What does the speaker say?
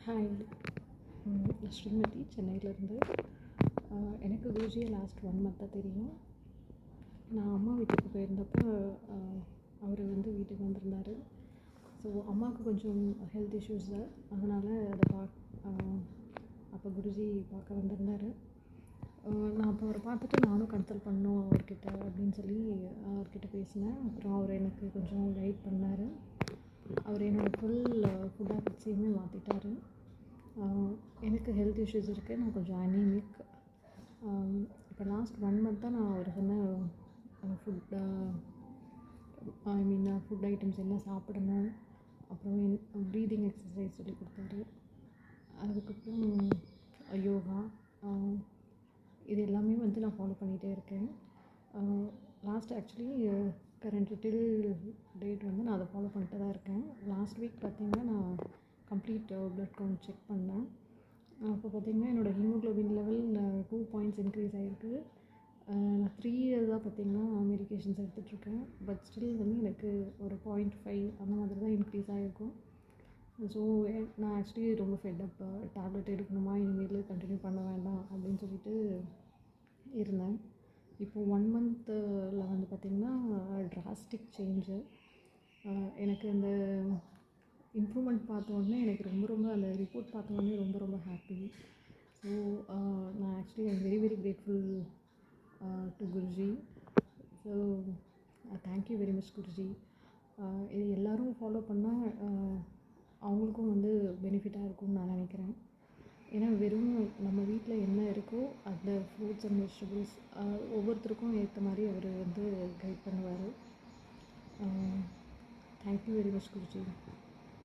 Hi. நான் ஸ்ரீமதி சென்னையிலேருந்து. எனக்கு குருஜியை லாஸ்ட் 1 மந்த்தாக தெரியும். நான் அம்மா வீட்டுக்கு போயிருந்தப்போ அவர் வந்து வீட்டுக்கு வந்திருந்தார். ஸோ அம்மாவுக்கு கொஞ்சம் ஹெல்த் இஷ்யூஸு, அதனால் அதை அப்போ குருஜி பார்க்க வந்திருந்தார். நான் அப்போ அவரை பார்த்துட்டு நானும் கன்சல்ட் பண்ணணும் அவர்கிட்ட அப்படின்னு சொல்லி அவர்கிட்ட பேசினேன். அப்புறம் அவர் எனக்கு கொஞ்சம் கைட் பண்ணார். அவர் என்னோடய ஃபுல் ஃபுட் ஹேபிட்ஸையுமே மாற்றிட்டார். எனக்கு ஹெல்த் இஷ்யூஸ் இருக்குது, நான் கொஞ்சம் அனீமிக். இப்போ லாஸ்ட் 1 மந்த்தாக நான் அவர் சொன்ன ஃபுட் ஐட்டம்ஸ் என்ன சாப்பிடணும், அப்புறம் ப்ரீதிங் எக்ஸசைஸ் சொல்லி கொடுத்தாரு. அதுக்கப்புறம் யோகா, இது எல்லாமே வந்து நான் ஃபாலோ பண்ணிகிட்டே இருக்கேன். Last actually current till date வந்து நான் அதை ஃபாலோ பண்ணிட்டு தான் இருக்கேன். லாஸ்ட் வீக் பார்த்திங்கன்னா நான் கம்ப்ளீட் ப்ளட் கவுண்ட் செக் பண்ணேன். அப்போ பார்த்திங்கன்னா என்னோடய ஹீமோக்ளோபின் லெவல் 2 பாயிண்ட்ஸ் இன்க்ரீஸ் ஆகிருக்கு. நான் 3 இயர்ஸாக பார்த்திங்கன்னா மெடிக்கேஷன்ஸ் எடுத்துகிட்ருக்கேன். பட் ஸ்டில் வந்து எனக்கு ஒரு 0.5 அந்த மாதிரி தான் இன்க்ரீஸ் ஆகிருக்கும். ஸோ நான் ஆக்சுவலி ரொம்ப ஃபெட்டப், டேப்லெட் எடுக்கணுமா இனிமேல் கண்டினியூ பண்ண வேண்டாம் அப்படின்னு சொல்லிட்டு இருந்தேன். இப்போது 1 மந்தில் வந்து பார்த்திங்கன்னா ட்ராஸ்டிக் சேஞ்சு. எனக்கு அந்த இம்ப்ரூவ்மெண்ட் பார்த்தோன்னே எனக்கு ரொம்ப அந்த ரிப்போர்ட் பார்த்தோன்னே ரொம்ப ஹாப்பி. ஸோ நான் actually I'm very grateful to Guruji. So thank you very much Guruji. இது எல்லோரும் ஃபாலோ பண்ணால் அவங்களுக்கும் வந்து பெனிஃபிட்டாக இருக்கும்னு நான் நினைக்கிறேன். ஏன்னா வெறும் நம்ம வீட்டில் என்ன இருக்கோ அந்த ஃப்ரூட்ஸ் அண்ட் வெஜிடபிள்ஸ் ஒவ்வொருத்தருக்கும் ஏற்ற மாதிரி அவர் வந்து கைட் பண்ணுவார். Thank you very much Guruji.